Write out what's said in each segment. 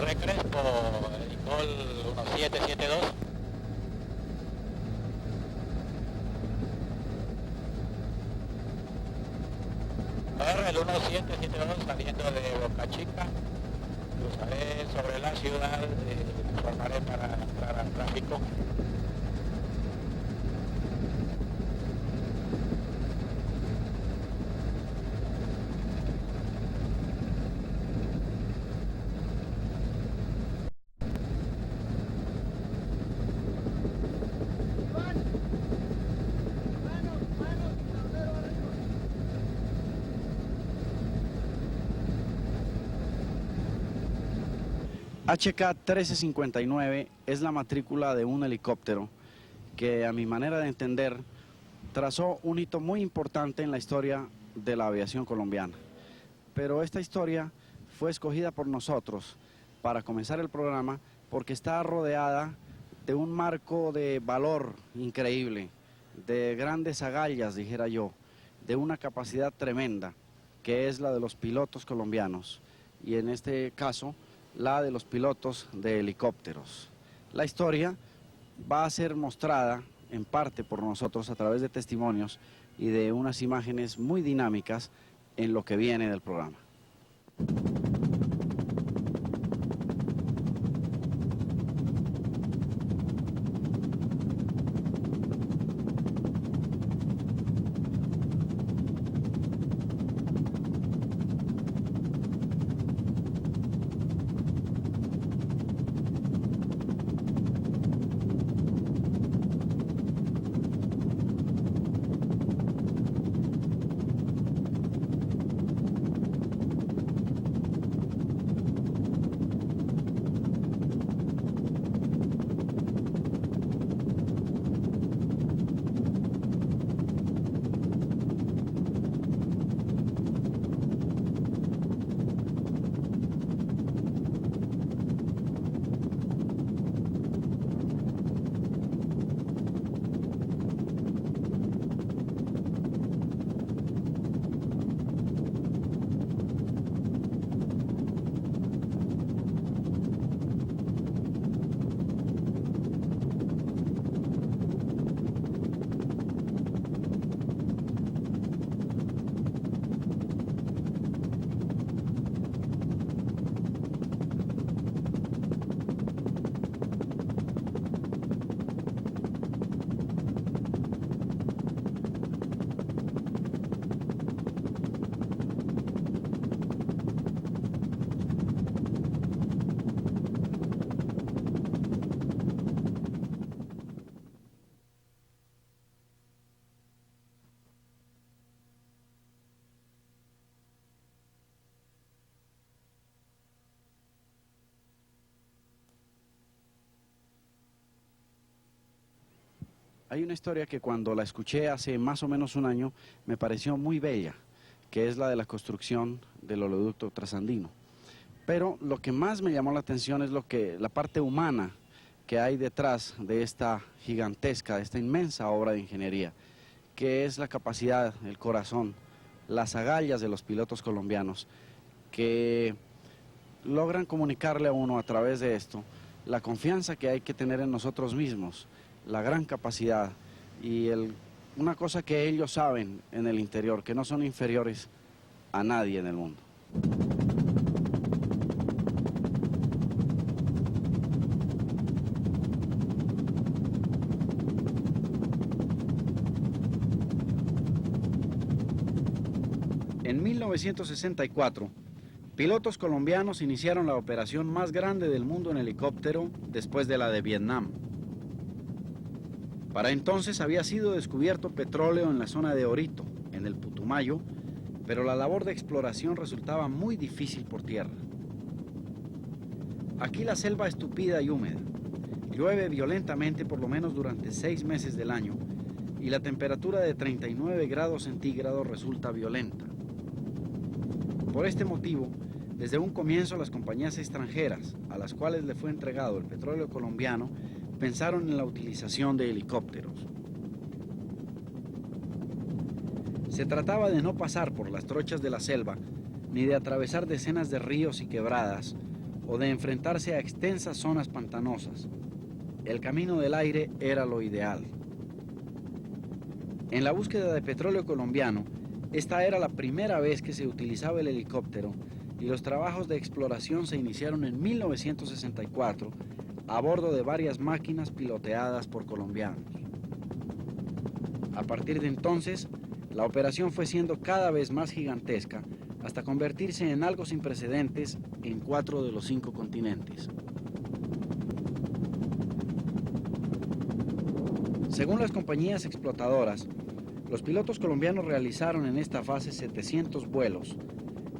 Torre Crespo, Nicol 1772. Torre el 1772 saliendo de Boca Chica. Cruzaré sobre la ciudad, informaré para entrar al tráfico. HK 1359 es la matrícula de un helicóptero que, a mi manera de entender, trazó un hito muy importante en la historia de la aviación colombiana. Pero esta historia fue escogida por nosotros para comenzar el programa porque está rodeada de un marco de valor increíble, de grandes agallas, dijera yo, de una capacidad tremenda, que es la de los pilotos colombianos, y en este caso, la de los pilotos de helicópteros. La historia va a ser mostrada en parte por nosotros a través de testimonios y de unas imágenes muy dinámicas en lo que viene del programa. Hay una historia que cuando la escuché hace más o menos un año me pareció muy bella, que es la de la construcción del oleoducto trasandino. Pero lo que más me llamó la atención es la parte humana que hay detrás de esta gigantesca, de esta inmensa obra de ingeniería, que es la capacidad, el corazón, las agallas de los pilotos colombianos, que logran comunicarle a uno a través de esto la confianza que hay que tener en nosotros mismos, la gran capacidad y una cosa que ellos saben en el interior, que no son inferiores a nadie en el mundo. En 1964, pilotos colombianos iniciaron la operación más grande del mundo en helicóptero después de la de Vietnam. Para entonces había sido descubierto petróleo en la zona de Orito, en el Putumayo, pero la labor de exploración resultaba muy difícil por tierra. Aquí la selva es tupida y húmeda, llueve violentamente por lo menos durante 6 meses del año y la temperatura de 39 grados centígrados resulta violenta. Por este motivo, desde un comienzo las compañías extranjeras, a las cuales le fue entregado el petróleo colombiano, pensaron en la utilización de helicópteros. Se trataba de no pasar por las trochas de la selva, ni de atravesar decenas de ríos y quebradas, o de enfrentarse a extensas zonas pantanosas. El camino del aire era lo ideal. En la búsqueda de petróleo colombiano, esta era la primera vez que se utilizaba el helicóptero y los trabajos de exploración se iniciaron en 1964 a bordo de varias máquinas piloteadas por colombianos. A partir de entonces, la operación fue siendo cada vez más gigantesca hasta convertirse en algo sin precedentes en 4 de los 5 continentes. Según las compañías explotadoras, los pilotos colombianos realizaron en esta fase 700 vuelos,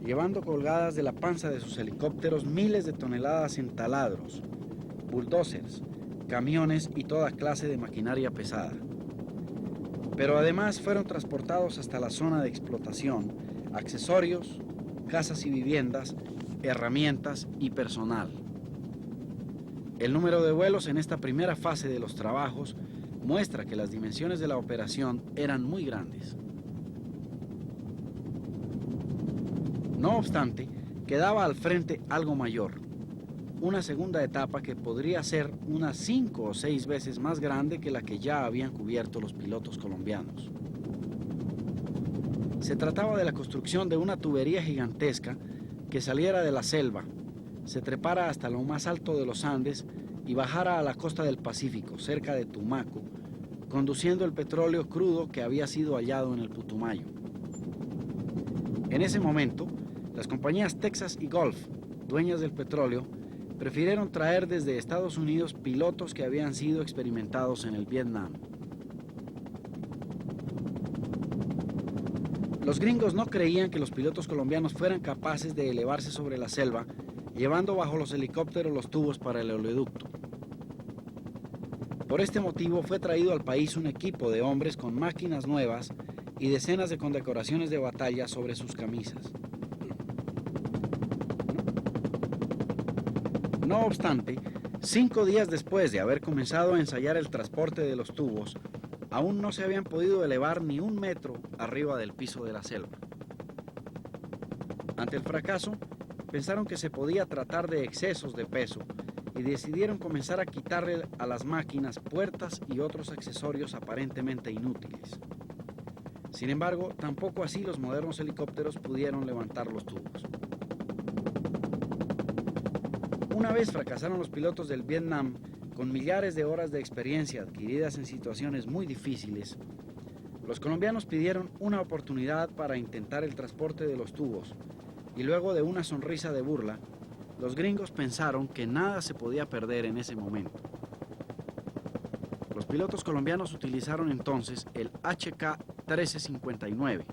llevando colgadas de la panza de sus helicópteros miles de toneladas en taladros, bulldozers, camiones y toda clase de maquinaria pesada. Pero además fueron transportados hasta la zona de explotación accesorios, casas y viviendas, herramientas y personal. El número de vuelos en esta primera fase de los trabajos muestra que las dimensiones de la operación eran muy grandes. No obstante, quedaba al frente algo mayor, una segunda etapa que podría ser unas 5 o 6 veces más grande que la que ya habían cubierto los pilotos colombianos. Se trataba de la construcción de una tubería gigantesca que saliera de la selva, se trepara hasta lo más alto de los Andes y bajara a la costa del Pacífico, cerca de Tumaco, conduciendo el petróleo crudo que había sido hallado en el Putumayo. En ese momento, las compañías Texas y Gulf, dueñas del petróleo, prefirieron traer desde Estados Unidos pilotos que habían sido experimentados en el Vietnam. Los gringos no creían que los pilotos colombianos fueran capaces de elevarse sobre la selva, llevando bajo los helicópteros los tubos para el oleoducto. Por este motivo fue traído al país un equipo de hombres con máquinas nuevas y decenas de condecoraciones de batalla sobre sus camisas. No obstante, 5 días después de haber comenzado a ensayar el transporte de los tubos, aún no se habían podido elevar ni 1 metro arriba del piso de la selva. Ante el fracaso, pensaron que se podía tratar de excesos de peso y decidieron comenzar a quitarle a las máquinas puertas y otros accesorios aparentemente inútiles. Sin embargo, tampoco así los modernos helicópteros pudieron levantar los tubos. Una vez fracasaron los pilotos del Vietnam, con millares de horas de experiencia adquiridas en situaciones muy difíciles, los colombianos pidieron una oportunidad para intentar el transporte de los tubos, y luego de una sonrisa de burla, los gringos pensaron que nada se podía perder en ese momento. Los pilotos colombianos utilizaron entonces el HK-1359.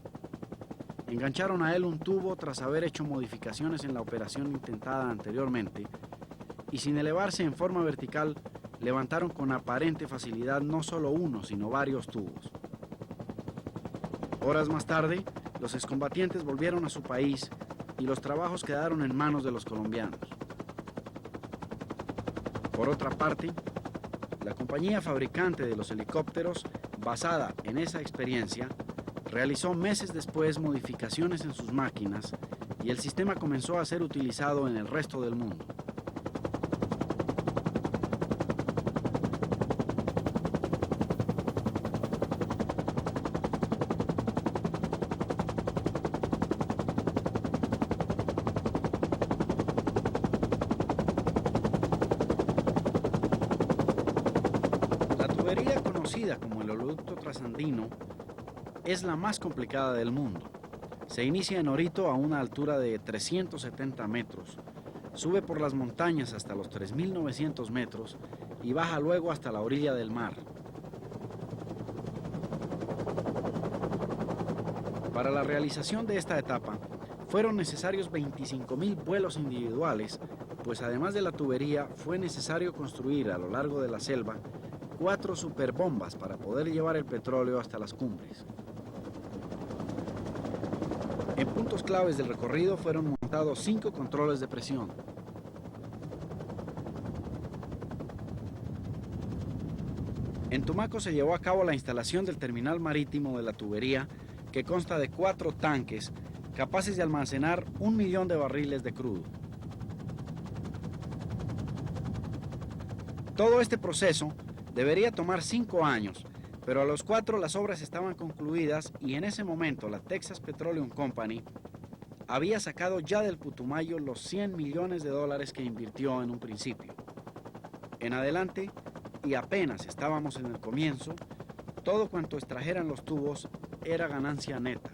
Engancharon a él un tubo tras haber hecho modificaciones en la operación intentada anteriormente y sin elevarse en forma vertical, levantaron con aparente facilidad no solo uno, sino varios tubos. Horas más tarde, los excombatientes volvieron a su país y los trabajos quedaron en manos de los colombianos. Por otra parte, la compañía fabricante de los helicópteros, basada en esa experiencia, realizó meses después modificaciones en sus máquinas y el sistema comenzó a ser utilizado en el resto del mundo. La tubería conocida como el oleoducto trasandino es la más complicada del mundo. Se inicia en Orito a una altura de 370 metros, sube por las montañas hasta los 3.900 metros y baja luego hasta la orilla del mar. Para la realización de esta etapa, fueron necesarios 25.000 vuelos individuales, pues además de la tubería, fue necesario construir a lo largo de la selva 4 superbombas para poder llevar el petróleo hasta las cumbres. En puntos claves del recorrido fueron montados 5 controles de presión. En Tumaco se llevó a cabo la instalación del terminal marítimo de la tubería, que consta de 4 tanques capaces de almacenar 1 millón de barriles de crudo. Todo este proceso debería tomar 5 años, pero a los 4 las obras estaban concluidas y en ese momento la Texas Petroleum Company había sacado ya del Putumayo los 100 millones de dólares que invirtió en un principio. En adelante, y apenas estábamos en el comienzo, todo cuanto extrajeran los tubos era ganancia neta.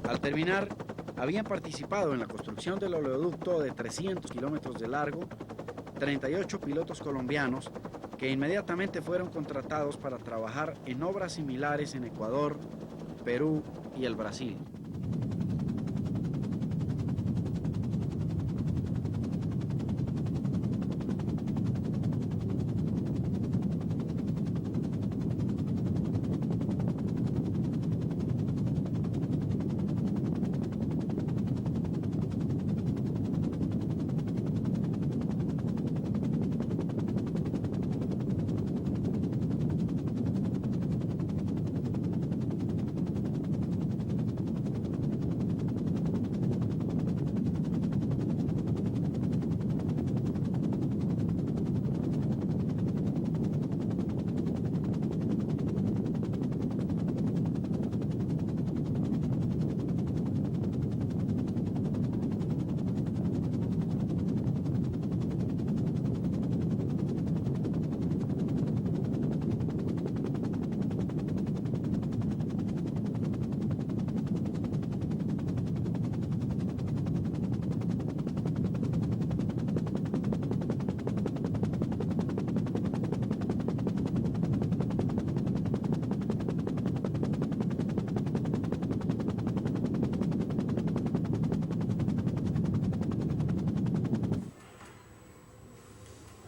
Al terminar, habían participado en la construcción del oleoducto de 300 kilómetros de largo 38 pilotos colombianos que inmediatamente fueron contratados para trabajar en obras similares en Ecuador, Perú y el Brasil.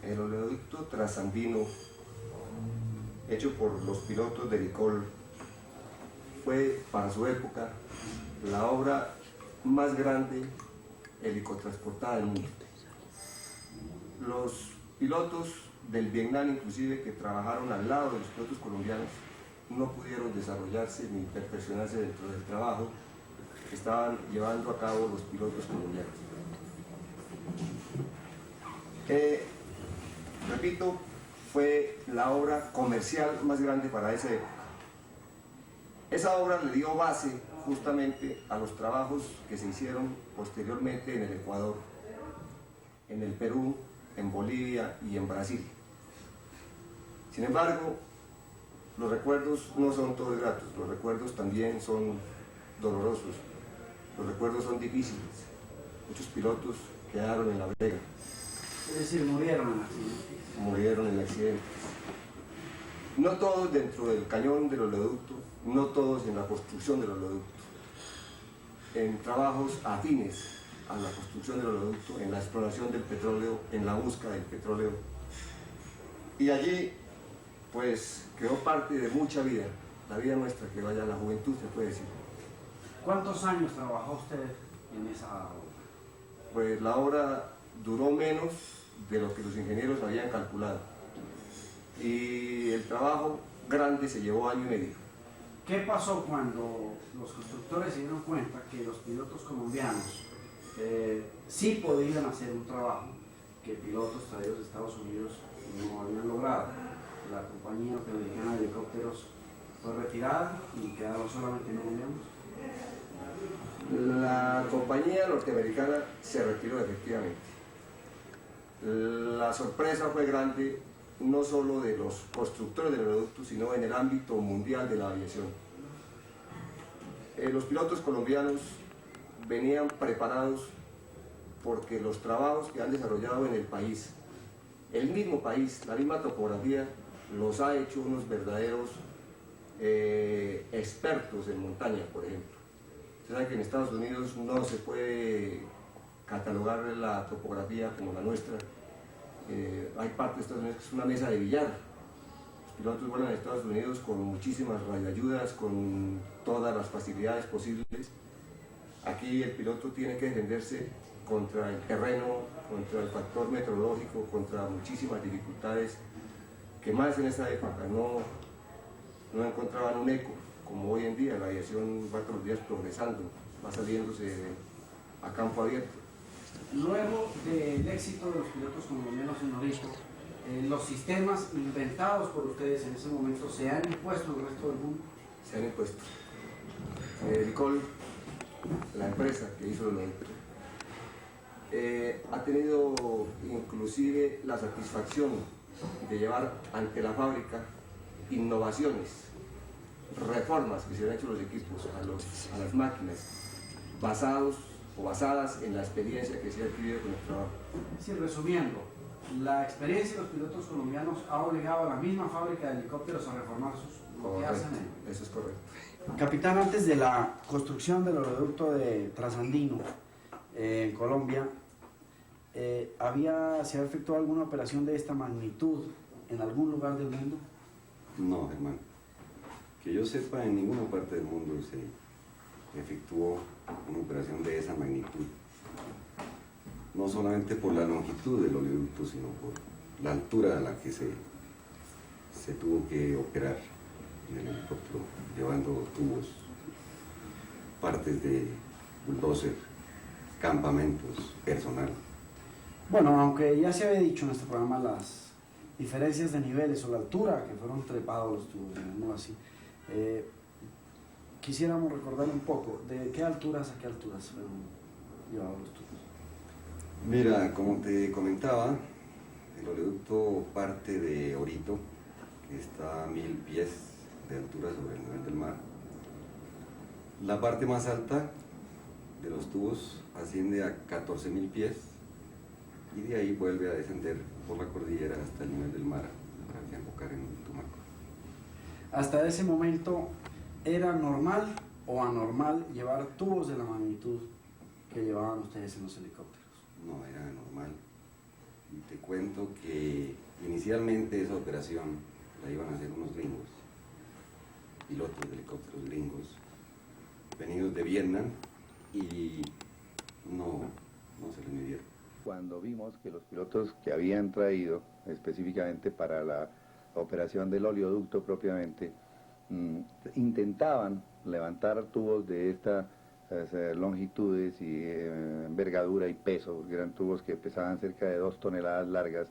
El oleoducto trasandino, hecho por los pilotos de Licol, fue para su época la obra más grande helicotransportada del mundo. Los pilotos del Vietnam, inclusive, que trabajaron al lado de los pilotos colombianos, no pudieron desarrollarse ni perfeccionarse dentro del trabajo que estaban llevando a cabo los pilotos colombianos. Repito, fue la obra comercial más grande para esa época. Esa obra le dio base justamente a los trabajos que se hicieron posteriormente en el Ecuador, en el Perú, en Bolivia y en Brasil. Sin embargo, los recuerdos no son todos gratos, los recuerdos también son dolorosos, los recuerdos son difíciles. Muchos pilotos quedaron en la brega. Es decir, murieron en accidentes. Murieron en accidentes. No todos dentro del cañón del oleoducto, no todos en la construcción del oleoducto. En trabajos afines a la construcción del oleoducto, en la exploración del petróleo, en la búsqueda del petróleo. Y allí, pues, quedó parte de mucha vida, la vida nuestra, que vaya a la juventud, se puede decir. ¿Cuántos años trabajó usted en esa obra? Pues la obra duró menos de lo que los ingenieros habían calculado. Y el trabajo grande se llevó 1 año y medio. ¿Qué pasó cuando los constructores se dieron cuenta que los pilotos colombianos sí podían hacer un trabajo que pilotos traídos de Estados Unidos no habían logrado? La compañía norteamericana de helicópteros fue retirada y quedaron solamente 9 colombianos. La compañía norteamericana se retiró efectivamente. La sorpresa fue grande, no solo de los constructores del oleoducto, sino en el ámbito mundial de la aviación. Los pilotos colombianos venían preparados porque los trabajos que han desarrollado en el país, el mismo país, la misma topografía, los ha hecho unos verdaderos expertos en montaña, por ejemplo. Usted sabe que en Estados Unidos no se puede catalogar la topografía como la nuestra. Hay parte de Estados Unidos que es una mesa de billar. Los pilotos vuelan a Estados Unidos con muchísimas radioayudas, con todas las facilidades posibles. Aquí el piloto tiene que defenderse contra el terreno, contra el factor meteorológico, contra muchísimas dificultades que más en esa época no encontraban un eco, como hoy en día. La aviación va todos los días progresando, va saliéndose a campo abierto. Luego del éxito de los pilotos colombianos en Orito, los sistemas inventados por ustedes en ese momento se han impuesto en el resto del mundo. Se han impuesto. Edicol, la empresa que hizo el Oleodicto, ha tenido inclusive la satisfacción de llevar ante la fábrica innovaciones, reformas que se han hecho los equipos a las máquinas, basadas en la experiencia que se ha adquirido con el trabajo. Es decir, resumiendo, la experiencia de los pilotos colombianos ha obligado a la misma fábrica de helicópteros a reformar lo que hacen ellos. Eso es correcto. Capitán, antes de la construcción del oleoducto de Trasandino en Colombia, ¿se ha efectuado alguna operación de esta magnitud en algún lugar del mundo? No, hermano. Que yo sepa, en ninguna parte del mundo se efectuó una operación de esa magnitud. No solamente por la longitud del oleoducto, sino por la altura a la que se tuvo que operar en el helicóptero, llevando tubos, partes de bulldozer, campamentos, personal. Bueno, aunque ya se había dicho en este programa las diferencias de niveles o la altura que fueron trepados los tubos, digámoslo así, quisiéramos recordar un poco de qué alturas a qué alturas fueron llevados los tubos. Mira, como te comentaba, el oleoducto parte de Orito, que está a 1000 pies de altura sobre el nivel del mar. La parte más alta de los tubos asciende a 14.000 pies y de ahí vuelve a descender por la cordillera hasta el nivel del mar para desembocar en Tumaco. Hasta ese momento, ¿era normal o anormal llevar tubos de la magnitud que llevaban ustedes en los helicópteros? No, era normal. Y te cuento que inicialmente esa operación la iban a hacer unos gringos, pilotos de helicópteros gringos, venidos de Vietnam, y no se les midieron. Cuando vimos que los pilotos que habían traído específicamente para la operación del oleoducto propiamente, intentaban levantar tubos de estas longitudes y envergadura y peso, porque eran tubos que pesaban cerca de 2 toneladas largas.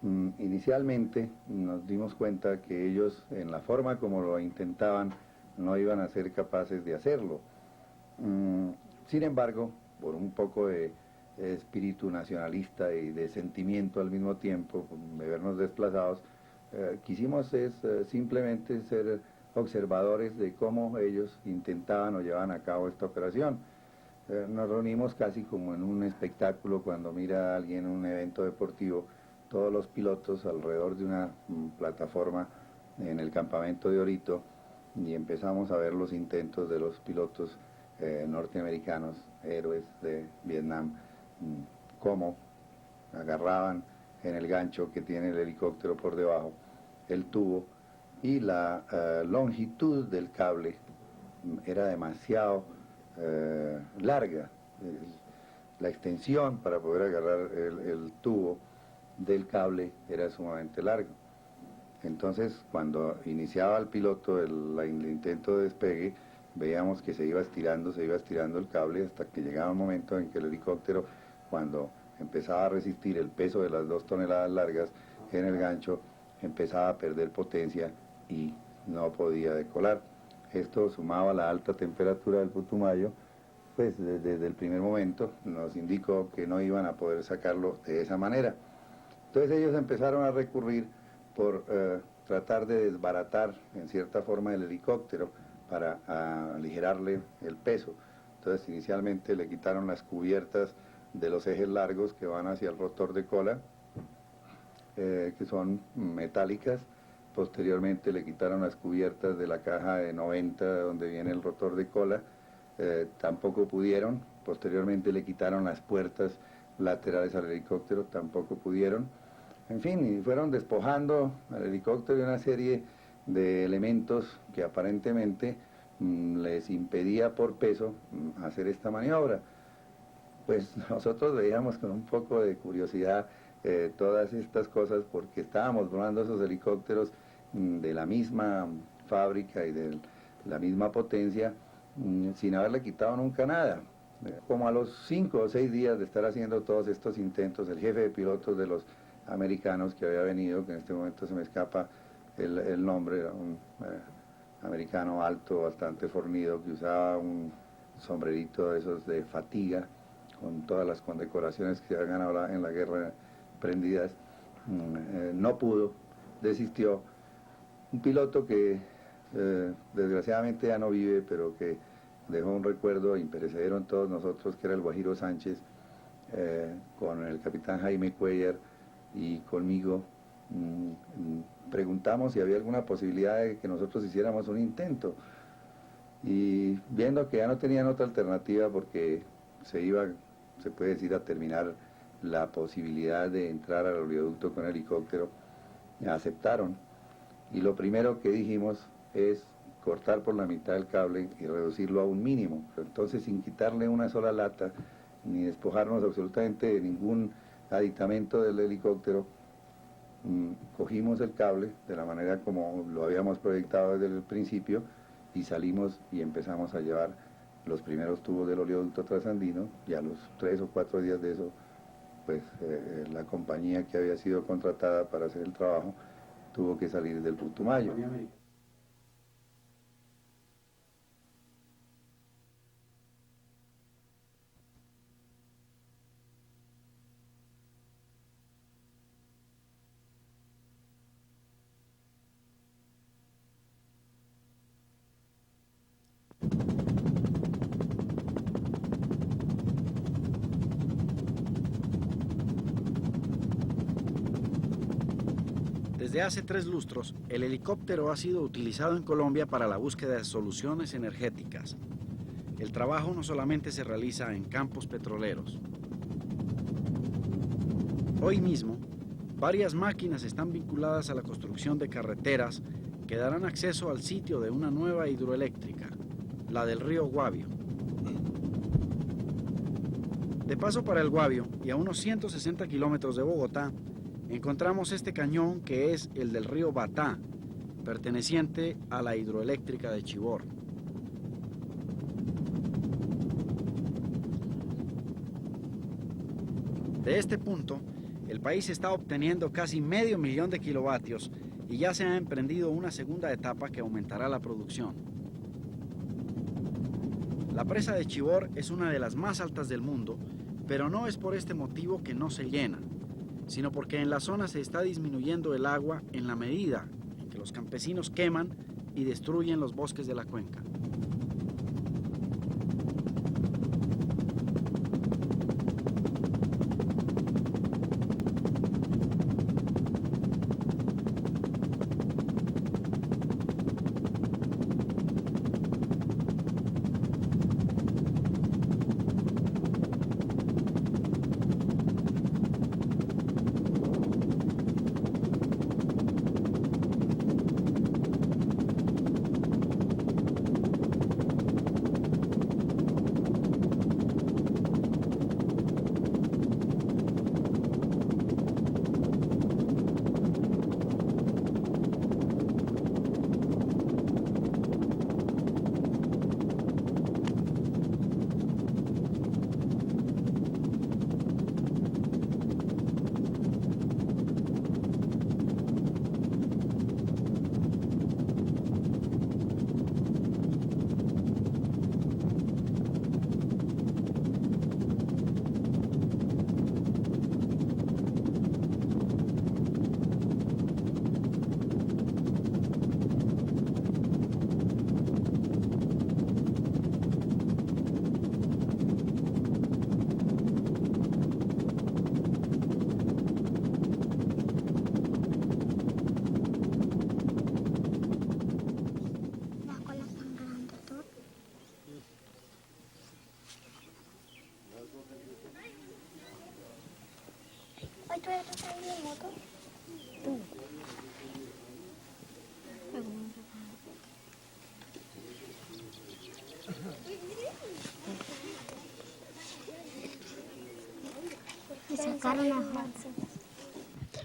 Inicialmente nos dimos cuenta que ellos, en la forma como lo intentaban, no iban a ser capaces de hacerlo. Sin embargo, por un poco de espíritu nacionalista y de sentimiento al mismo tiempo, de vernos desplazados, quisimos simplemente ser observadores de cómo ellos intentaban o llevaban a cabo esta operación. Nos reunimos casi como en un espectáculo cuando mira a alguien un evento deportivo, todos los pilotos alrededor de una plataforma en el campamento de Orito, y empezamos a ver los intentos de los pilotos norteamericanos, héroes de Vietnam, cómo agarraban en el gancho que tiene el helicóptero por debajo el tubo, y la longitud del cable era demasiado larga. La extensión para poder agarrar el tubo del cable era sumamente largo. Entonces, cuando iniciaba el piloto el intento de despegue, veíamos que se iba estirando el cable hasta que llegaba un momento en que el helicóptero, cuando empezaba a resistir el peso de las 2 toneladas largas en el gancho, empezaba a perder potencia y no podía decolar. Esto, sumado a la alta temperatura del Putumayo, pues desde el primer momento nos indicó que no iban a poder sacarlo de esa manera. Entonces ellos empezaron a recurrir por tratar de desbaratar en cierta forma el helicóptero para aligerarle el peso. Entonces inicialmente le quitaron las cubiertas de los ejes largos que van hacia el rotor de cola, que son metálicas. Posteriormente le quitaron las cubiertas de la caja de 90 donde viene el rotor de cola, tampoco pudieron. Posteriormente le quitaron las puertas laterales al helicóptero, tampoco pudieron. En fin, y fueron despojando al helicóptero de una serie de elementos que aparentemente les impedía por peso hacer esta maniobra. Pues nosotros veíamos con un poco de curiosidad todas estas cosas, porque estábamos volando esos helicópteros de la misma fábrica y de la misma potencia, sin haberle quitado nunca nada. Como a los 5 o 6 días de estar haciendo todos estos intentos, el jefe de pilotos de los americanos que había venido, que en este momento se me escapa el nombre, era un americano alto, bastante fornido, que usaba un sombrerito de esos de fatiga, con todas las condecoraciones que se habían ganado en la guerra prendidas, no pudo, desistió. Un piloto que desgraciadamente ya no vive, pero que dejó un recuerdo imperecedero en todos nosotros, que era el Guajiro Sánchez, con el capitán Jaime Cuellar y conmigo. Preguntamos si había alguna posibilidad de que nosotros hiciéramos un intento, y viendo que ya no tenían otra alternativa porque se puede decir, a terminar la posibilidad de entrar al oleoducto con helicóptero, aceptaron. Y lo primero que dijimos es cortar por la mitad el cable y reducirlo a un mínimo. Entonces, sin quitarle una sola lata, ni despojarnos absolutamente de ningún aditamento del helicóptero, cogimos el cable de la manera como lo habíamos proyectado desde el principio y salimos y empezamos a llevar los primeros tubos del oleoducto trasandino, y a los 3 o 4 días de eso, pues la compañía que había sido contratada para hacer el trabajo tuvo que salir del Putumayo. Desde hace 3 lustros, el helicóptero ha sido utilizado en Colombia para la búsqueda de soluciones energéticas. El trabajo no solamente se realiza en campos petroleros. Hoy mismo, varias máquinas están vinculadas a la construcción de carreteras que darán acceso al sitio de una nueva hidroeléctrica, la del río Guavio. De paso para el Guavio, y a unos 160 kilómetros de Bogotá, encontramos este cañón que es el del río Batá, perteneciente a la hidroeléctrica de Chivor. De este punto, el país está obteniendo casi medio millón de kilovatios y ya se ha emprendido una segunda etapa que aumentará la producción. La presa de Chivor es una de las más altas del mundo, pero no es por este motivo que no se llena, sino porque en la zona se está disminuyendo el agua en la medida en que los campesinos queman y destruyen los bosques de la cuenca.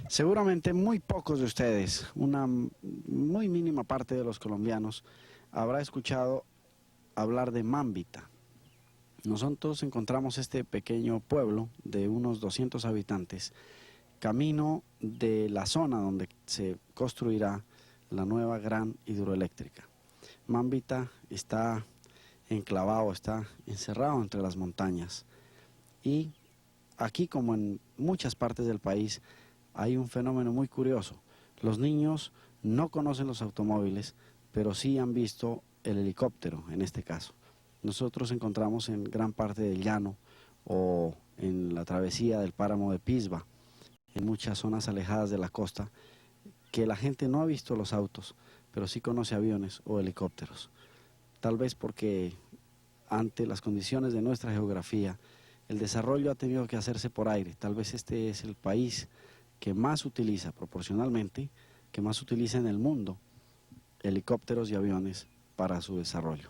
Seguramente muy pocos de ustedes, una muy mínima parte de los colombianos, habrá escuchado hablar de Mambita. Nosotros encontramos este pequeño pueblo de unos 200 habitantes, camino de la zona donde se construirá la nueva gran hidroeléctrica. Mambita está enclavado, está encerrado entre las montañas, y aquí, como en muchas partes del país, hay un fenómeno muy curioso. Los niños no conocen los automóviles, pero sí han visto el helicóptero en este caso. Nosotros encontramos en gran parte del llano o en la travesía del páramo de Pisba, en muchas zonas alejadas de la costa, que la gente no ha visto los autos, pero sí conoce aviones o helicópteros. Tal vez porque ante las condiciones de nuestra geografía, el desarrollo ha tenido que hacerse por aire. Tal vez este es el país que más utiliza, proporcionalmente, que más utiliza en el mundo helicópteros y aviones para su desarrollo.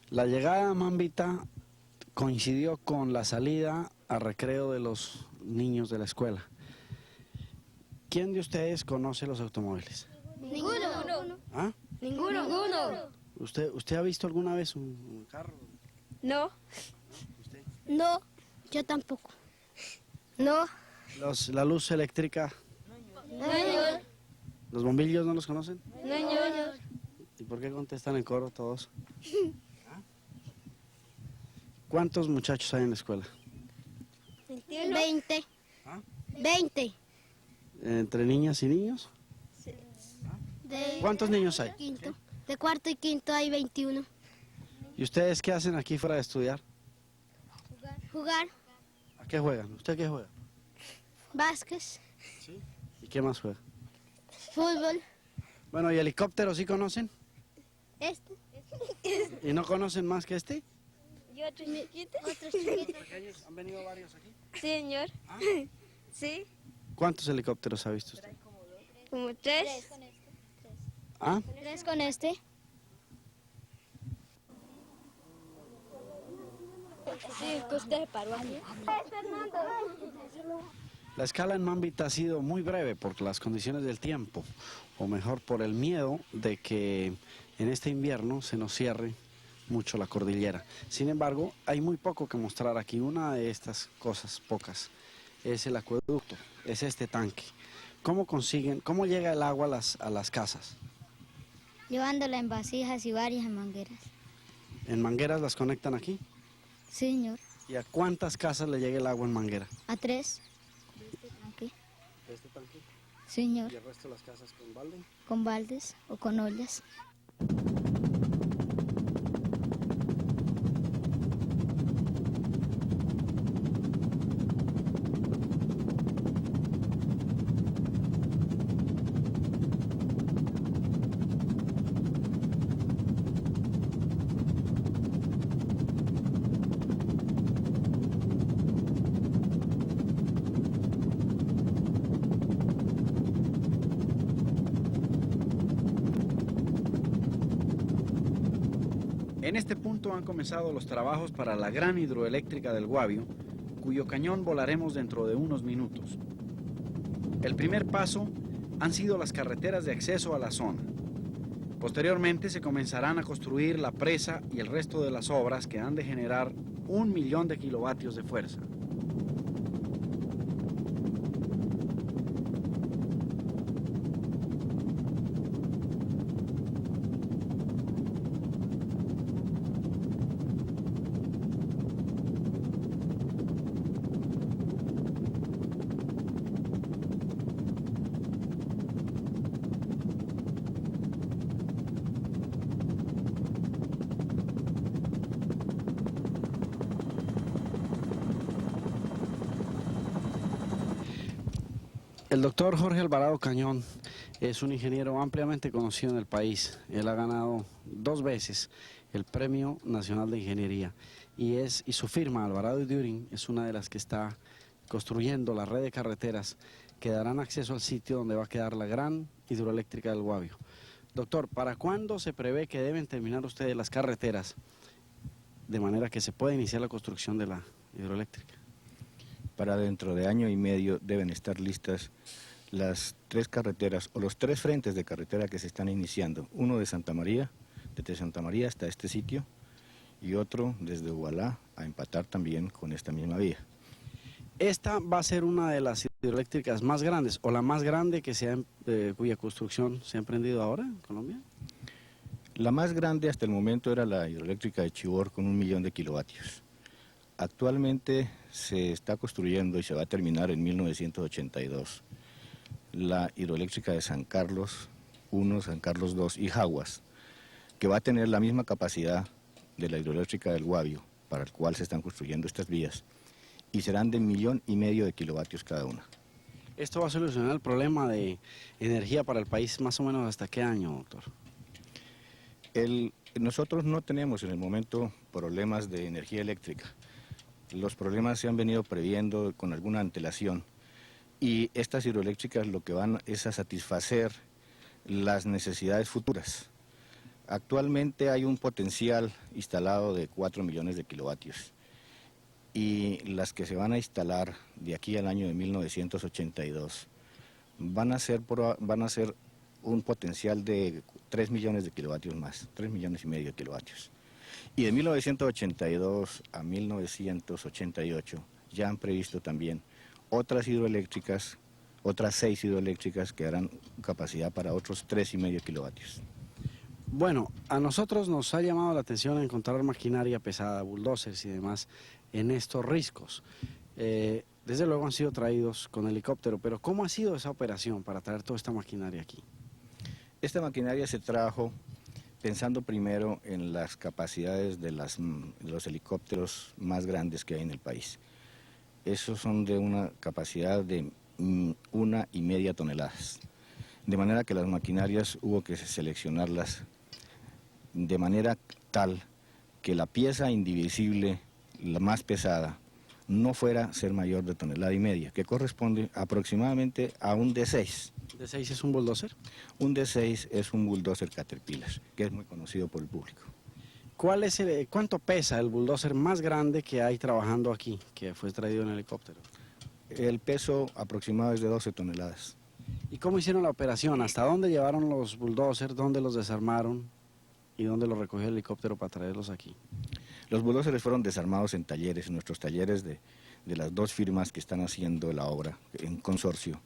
La llegada a Mambita coincidió con la salida a recreo de los niños de la escuela. ¿Quién de ustedes conoce los automóviles? Ninguno. ¿Ah? Ninguno. ¿Usted ha visto alguna vez un carro? No. ¿Usted? No. Yo tampoco. No. La luz eléctrica, No, señor. ¿los bombillos no los conocen? No, señor. ¿Y por qué contestan en coro todos? ¿Cuántos muchachos hay en la escuela? 20. ¿Ah? 20. ¿Entre niñas y niños? ¿Cuántos niños hay? Quinto. De cuarto y quinto hay 21. ¿Y ustedes qué hacen aquí fuera de estudiar? Jugar. ¿A qué juegan? ¿Usted qué juega? Vázquez. ¿Y qué más juega? Fútbol. Bueno, ¿y helicópteros sí conocen? Este. ¿Y no conocen más que este? ¿Y otros chiquitos? Otros chiquitos. ¿Pequeños? ¿Han venido varios aquí? Sí, señor. Sí. ¿Cuántos helicópteros ha visto usted? Como 3. ¿Ah? 3 con este. Sí, que usted paró aquí. La escala en Mambita ha sido muy breve por las condiciones del tiempo, o mejor por el miedo de que en este invierno se nos cierre mucho la cordillera. Sin embargo, hay muy poco que mostrar aquí. Una de estas cosas, pocas, es el acueducto, es este tanque. ¿Cómo llega el agua a las casas? Llevándola en vasijas y varias en mangueras. ¿En mangueras las conectan aquí? Sí, señor. ¿Y a cuántas casas le llega el agua en manguera? A 3. Aquí. ¿Este tanque? Sí, señor. ¿Y el resto de las casas con balde? Con baldes o con ollas. En este punto han comenzado los trabajos para la gran hidroeléctrica del Guavio, cuyo cañón volaremos dentro de unos minutos. El primer paso han sido las carreteras de acceso a la zona. Posteriormente se comenzarán a construir la presa y el resto de las obras que han de generar 1.000.000 de kilovatios de fuerza. El doctor Jorge Alvarado Cañón es un ingeniero ampliamente conocido en el país. Él ha ganado 2 veces el Premio Nacional de Ingeniería y su firma, Alvarado y Düring, es una de las que está construyendo la red de carreteras que darán acceso al sitio donde va a quedar la gran hidroeléctrica del Guavio. Doctor, ¿para cuándo se prevé que deben terminar ustedes las carreteras de manera que se pueda iniciar la construcción de la hidroeléctrica? Para dentro de año y medio deben estar listas las 3 carreteras o los 3 frentes de carretera que se están iniciando. Uno de Santa María, desde Santa María hasta este sitio, y otro desde Ubalá a empatar también con esta misma vía. Esta va a ser una de las hidroeléctricas más grandes o la más grande cuya construcción se ha emprendido ahora en Colombia. La más grande hasta el momento era la hidroeléctrica de Chivor con 1 millón de kilovatios. Actualmente se está construyendo y se va a terminar en 1982 la hidroeléctrica de San Carlos 1, San Carlos 2 y Jaguas, que va a tener la misma capacidad de la hidroeléctrica del Guavio, para el cual se están construyendo estas vías, y serán de 1,5 millones de kilovatios cada una. ¿Esto va a solucionar el problema de energía para el país más o menos hasta qué año, doctor? Nosotros no tenemos en el momento problemas de energía eléctrica. Los problemas se han venido previendo con alguna antelación y estas hidroeléctricas lo que van es a satisfacer las necesidades futuras. Actualmente hay un potencial instalado de 4 millones de kilovatios y las que se van a instalar de aquí al año de 1982 van a ser un potencial de 3 millones de kilovatios más, 3,5 millones de kilovatios. Y de 1982 a 1988 ya han previsto también otras hidroeléctricas, otras 6 hidroeléctricas que darán capacidad para otros 3,5 kilovatios. Bueno, a nosotros nos ha llamado la atención encontrar maquinaria pesada, bulldozers y demás en estos riscos. Desde luego han sido traídos con helicóptero, pero ¿cómo ha sido esa operación para traer toda esta maquinaria aquí? Esta maquinaria se trajo pensando primero en las capacidades de los helicópteros más grandes que hay en el país. Esos son de una capacidad de 1,5 toneladas. De manera que las maquinarias hubo que seleccionarlas de manera tal que la pieza indivisible, la más pesada, no fuera a ser mayor de 1,5 toneladas, que corresponde aproximadamente a un D6. ¿D6 es un bulldozer? Un D6 es un bulldozer Caterpillar, que es muy conocido por el público. ¿Cuánto pesa el bulldozer más grande que hay trabajando aquí, que fue traído en helicóptero? El peso aproximado es de 12 toneladas. ¿Y cómo hicieron la operación? ¿Hasta dónde llevaron los bulldozers? ¿Dónde los desarmaron? ¿Y dónde los recogió el helicóptero para traerlos aquí? Los bulldozers fueron desarmados en talleres, en nuestros talleres de las 2 firmas que están haciendo la obra en consorcio,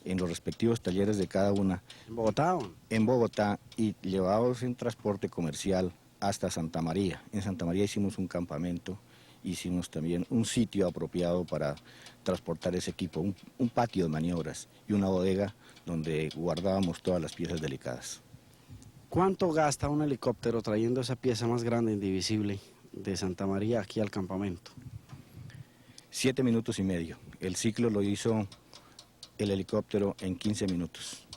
en los respectivos talleres de cada una. ¿En Bogotá? En Bogotá, y llevados en transporte comercial hasta Santa María. En Santa María hicimos un campamento, hicimos también un sitio apropiado para transportar ese equipo, un patio de maniobras y una bodega donde guardábamos todas las piezas delicadas. ¿Cuánto gasta un helicóptero trayendo esa pieza más grande indivisible de Santa María aquí al campamento? 7 minutos y medio. El ciclo lo hizo el helicóptero en 15 minutos.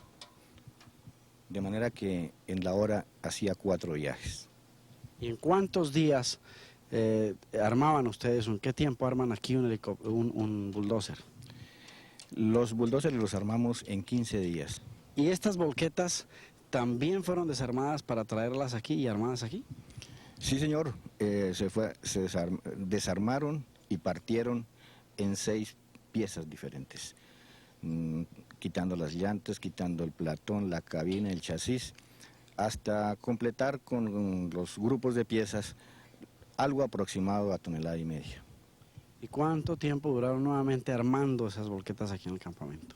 De manera que en la hora hacía 4 viajes. ¿Y en cuántos días armaban ustedes, en qué tiempo arman aquí un bulldozer? Los bulldozers los armamos en 15 días. ¿Y estas volquetas también fueron desarmadas para traerlas aquí y armadas aquí? Sí, señor. Se desarmaron y partieron en 6 piezas diferentes. Quitando las llantas, quitando el platón, la cabina, el chasis, hasta completar con los grupos de piezas algo aproximado a 1,5 toneladas. ¿Y cuánto tiempo duraron nuevamente armando esas volquetas aquí en el campamento?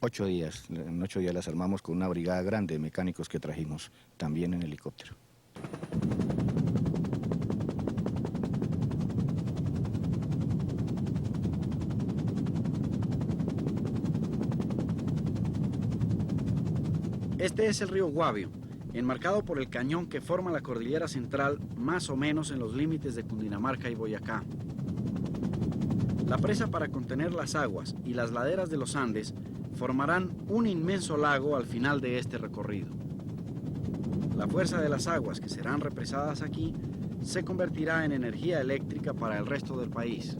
8 días. En 8 días las armamos con una brigada grande de mecánicos que trajimos también en helicóptero. Este es el río Guavio, enmarcado por el cañón que forma la cordillera central más o menos en los límites de Cundinamarca y Boyacá. La presa para contener las aguas y las laderas de los Andes formarán un inmenso lago al final de este recorrido. La fuerza de las aguas que serán represadas aquí se convertirá en energía eléctrica para el resto del país.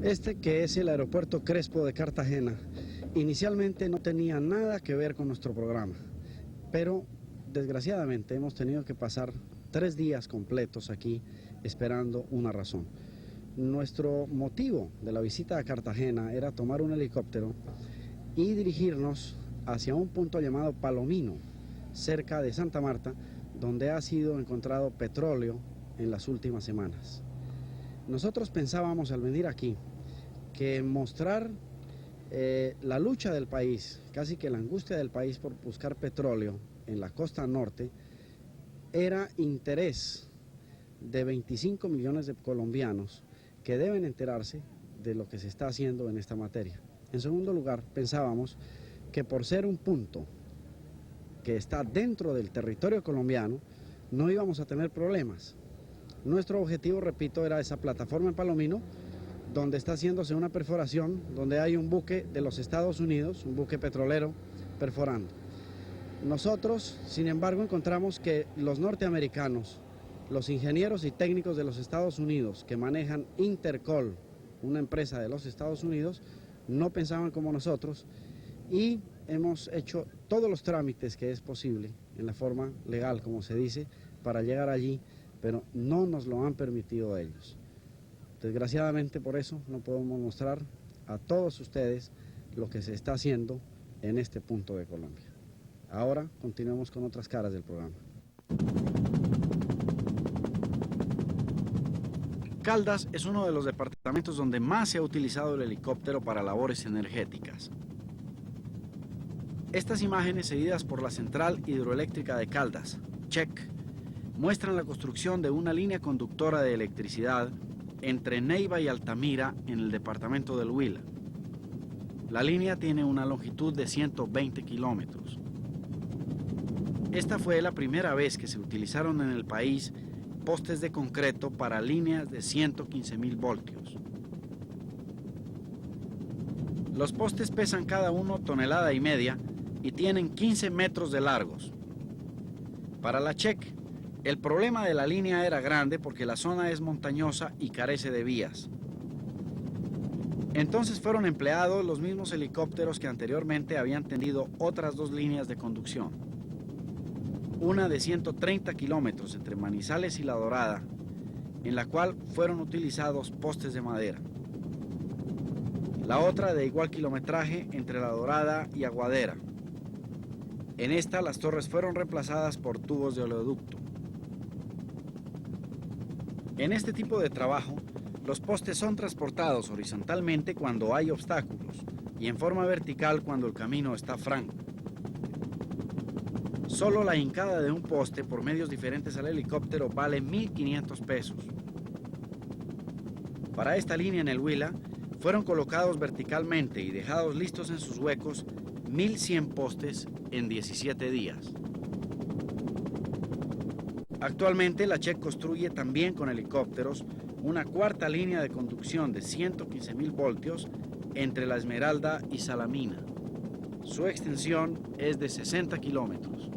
Este, que es el aeropuerto Crespo de Cartagena, inicialmente no tenía nada que ver con nuestro programa, pero desgraciadamente hemos tenido que pasar 3 días completos aquí esperando una razón. Nuestro motivo de la visita a Cartagena era tomar un helicóptero y dirigirnos hacia un punto llamado Palomino, cerca de Santa Marta, donde ha sido encontrado petróleo en las últimas semanas. Nosotros pensábamos al venir aquí que mostrar la lucha del país, casi que la angustia del país por buscar petróleo en la costa norte, era interés de 25 millones de colombianos que deben enterarse de lo que se está haciendo en esta materia. En segundo lugar, pensábamos que por ser un punto que está dentro del territorio colombiano, no íbamos a tener problemas. Nuestro objetivo, repito, era esa plataforma en Palomino, donde está haciéndose una perforación, donde hay un buque de los Estados Unidos, un buque petrolero, perforando. Nosotros, sin embargo, encontramos que los norteamericanos, los ingenieros y técnicos de los Estados Unidos que manejan Intercoal, una empresa de los Estados Unidos, no pensaban como nosotros y hemos hecho todos los trámites que es posible, en la forma legal, como se dice, para llegar allí, pero no nos lo han permitido ellos. Desgraciadamente por eso no podemos mostrar a todos ustedes lo que se está haciendo en este punto de Colombia. Ahora continuemos con otras caras del programa. Caldas es uno de los departamentos donde más se ha utilizado el helicóptero para labores energéticas. Estas imágenes, seguidas por la Central Hidroeléctrica de Caldas, CHEC, muestran la construcción de una línea conductora de electricidad entre Neiva y Altamira en el departamento del Huila. La línea tiene una longitud de 120 kilómetros. Esta fue la primera vez que se utilizaron en el país postes de concreto para líneas de 115.000 voltios. Los postes pesan cada uno 1,5 toneladas y tienen 15 metros de largos. Para la CHEC, el problema de la línea era grande porque la zona es montañosa y carece de vías. Entonces fueron empleados los mismos helicópteros que anteriormente habían tendido otras 2 líneas de conducción. Una de 130 kilómetros entre Manizales y La Dorada, en la cual fueron utilizados postes de madera. La otra de igual kilometraje entre La Dorada y Aguadera. En esta las torres fueron reemplazadas por tubos de oleoducto. En este tipo de trabajo, los postes son transportados horizontalmente cuando hay obstáculos y en forma vertical cuando el camino está franco. Solo la hincada de un poste por medios diferentes al helicóptero vale 1.500 pesos. Para esta línea en el Huila, fueron colocados verticalmente y dejados listos en sus huecos 1.100 postes en 17 días. Actualmente la CHEC construye también con helicópteros una cuarta línea de conducción de 115.000 voltios entre La Esmeralda y Salamina. Su extensión es de 60 kilómetros.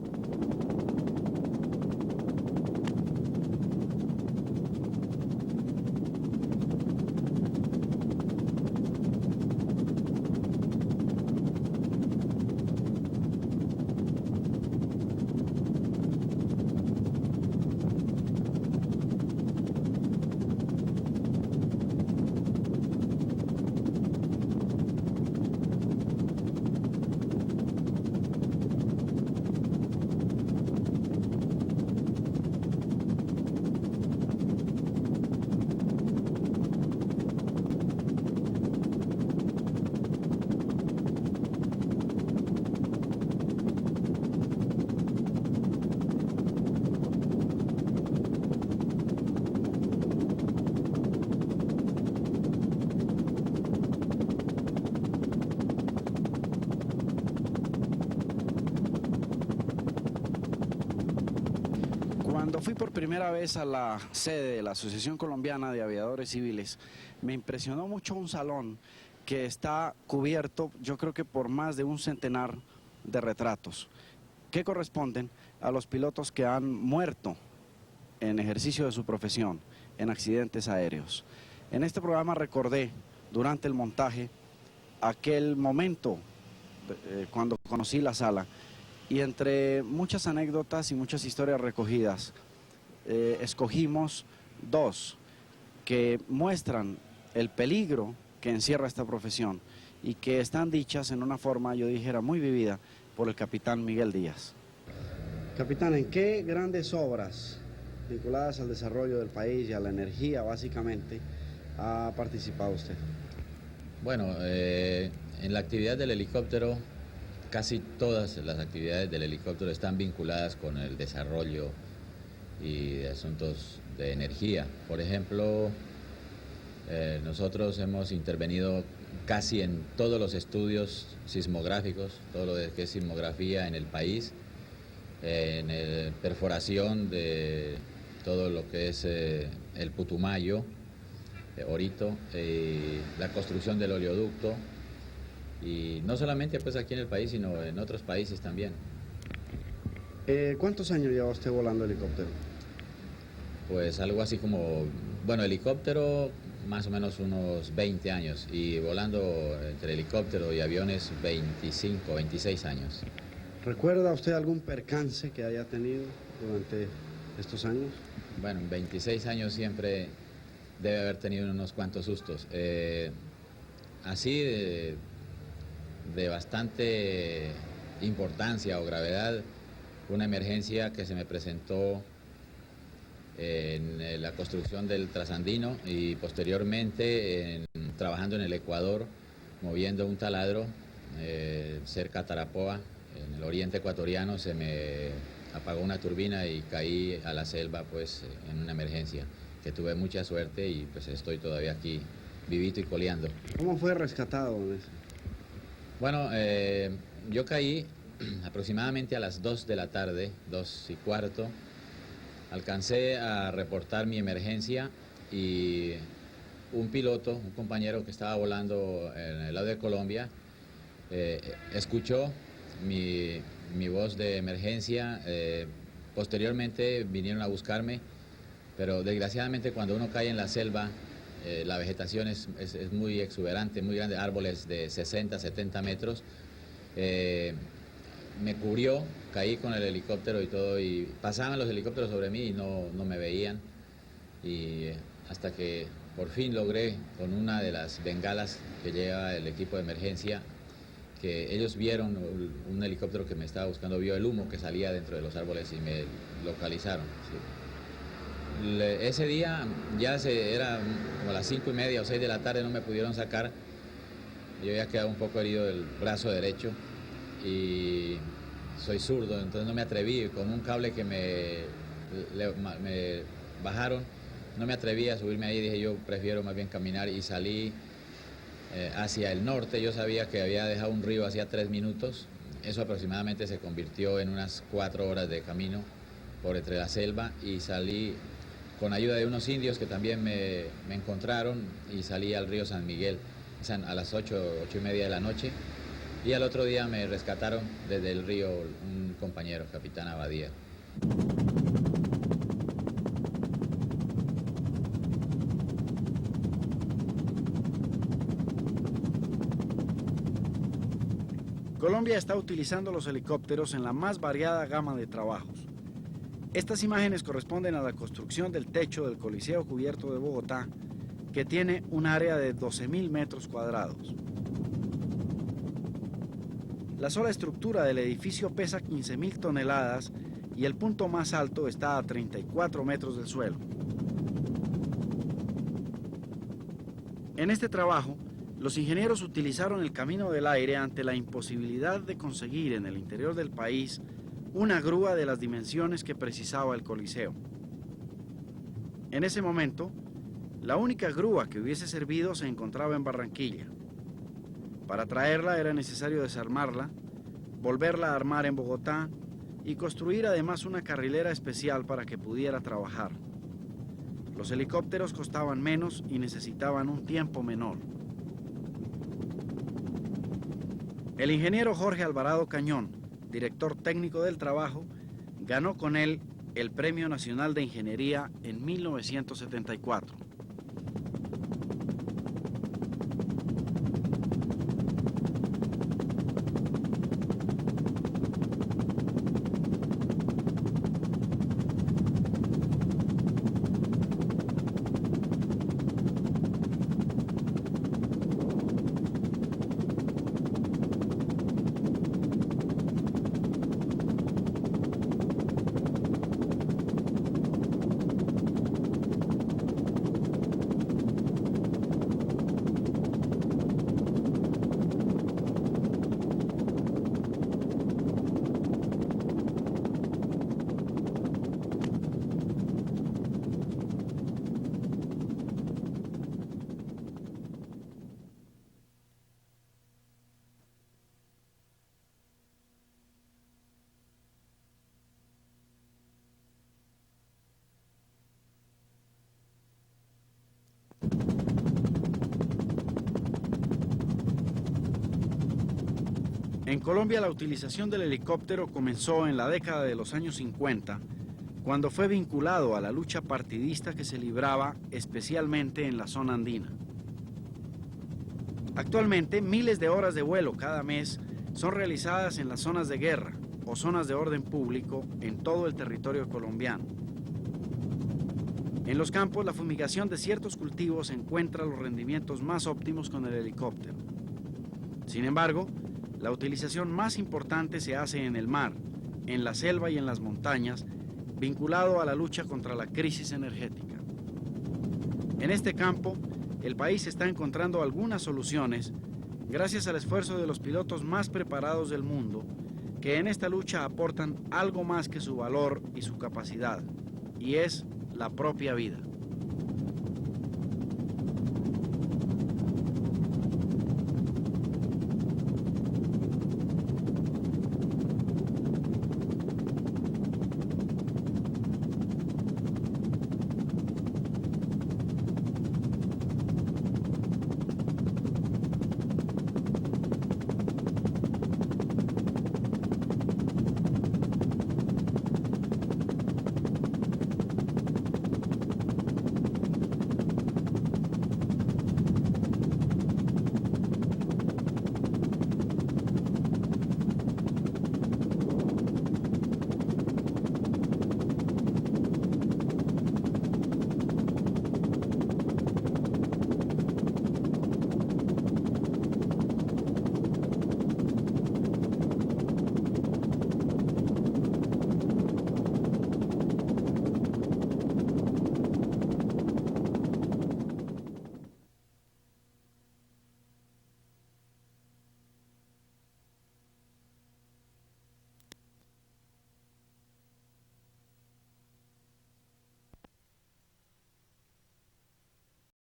Cuando fui por primera vez a la sede de la Asociación Colombiana de Aviadores Civiles, me impresionó mucho un salón que está cubierto, yo creo que por más de un centenar de retratos, que corresponden a los pilotos que han muerto en ejercicio de su profesión, en accidentes aéreos. En este programa recordé, durante el montaje, aquel momento cuando conocí la sala, y entre muchas anécdotas y muchas historias recogidas, escogimos dos que muestran el peligro que encierra esta profesión y que están dichas en una forma, yo dijera, muy vivida por el capitán Miguel Díaz. Capitán, ¿en qué grandes obras vinculadas al desarrollo del país y a la energía, básicamente, ha participado usted? Bueno, en la actividad del helicóptero, casi todas las actividades del helicóptero están vinculadas con el desarrollo y de asuntos de energía. Por ejemplo, nosotros hemos intervenido casi en todos los estudios sismográficos, todo lo que es sismografía en el país, en la perforación de todo lo que es el Putumayo, Orito, la construcción del oleoducto, y no solamente pues aquí en el país, sino en otros países también. ¿Cuántos años lleva usted volando helicóptero? Pues algo así como, bueno, helicóptero más o menos unos 20 años y volando entre helicóptero y aviones 25, 26 años. ¿Recuerda usted algún percance que haya tenido durante estos años? Bueno, en 26 años siempre debe haber tenido unos cuantos sustos. Así de bastante importancia o gravedad, una emergencia que se me presentó en la construcción del Trasandino y posteriormente trabajando en el Ecuador, moviendo un taladro cerca a Tarapoa, en el oriente ecuatoriano. Se me apagó una turbina y caí a la selva pues en una emergencia, que tuve mucha suerte y pues estoy todavía aquí vivito y coleando. ¿Cómo fue rescatado? Bueno, yo caí aproximadamente a las 2 de la tarde, 2:15. Alcancé a reportar mi emergencia y un piloto, un compañero que estaba volando en el lado de Colombia, escuchó mi voz de emergencia. Posteriormente vinieron a buscarme, pero desgraciadamente cuando uno cae en la selva, la vegetación es muy exuberante, muy grande, árboles de 60, 70 metros. Me cubrió, caí con el helicóptero y todo, y pasaban los helicópteros sobre mí y no me veían. Y hasta que por fin logré, con una de las bengalas que lleva el equipo de emergencia, que ellos vieron un helicóptero que me estaba buscando, vio el humo que salía dentro de los árboles y me localizaron. Sí. Ese día ya era como las 5:30 o 6 de la tarde, no me pudieron sacar. Yo había quedado un poco herido del brazo derecho y soy zurdo, entonces no me atreví, con un cable que me bajaron, no me atreví a subirme ahí. Dije, yo prefiero más bien caminar, y salí hacia el norte. Yo sabía que había dejado un río hacía 3 minutos, eso aproximadamente se convirtió en unas 4 horas de camino por entre la selva, y salí con ayuda de unos indios que también me encontraron, y salí al río San Miguel a las 8:30 de la noche, y al otro día me rescataron desde el río un compañero, capitán Abadía. Colombia está utilizando los helicópteros en la más variada gama de trabajos. Estas imágenes corresponden a la construcción del techo del Coliseo Cubierto de Bogotá, que tiene un área de 12.000 metros cuadrados. La sola estructura del edificio pesa 15.000 toneladas y el punto más alto está a 34 metros del suelo. En este trabajo, los ingenieros utilizaron el camino del aire ante la imposibilidad de conseguir en el interior del país una grúa de las dimensiones que precisaba el Coliseo. En ese momento, la única grúa que hubiese servido se encontraba en Barranquilla. Para traerla era necesario desarmarla, volverla a armar en Bogotá y construir además una carrilera especial para que pudiera trabajar. Los helicópteros costaban menos y necesitaban un tiempo menor. El ingeniero Jorge Alvarado Cañón, director técnico del trabajo, ganó con él el Premio Nacional de Ingeniería en 1974. En Colombia la utilización del helicóptero comenzó en la década de los años 50, cuando fue vinculado a la lucha partidista que se libraba especialmente en la zona andina. Actualmente, miles de horas de vuelo cada mes son realizadas en las zonas de guerra o zonas de orden público en todo el territorio colombiano. En los campos, la fumigación de ciertos cultivos encuentra los rendimientos más óptimos con el helicóptero. Sin embargo, la utilización más importante se hace en el mar, en la selva y en las montañas, vinculado a la lucha contra la crisis energética. En este campo, el país está encontrando algunas soluciones gracias al esfuerzo de los pilotos más preparados del mundo, que en esta lucha aportan algo más que su valor y su capacidad, y es la propia vida.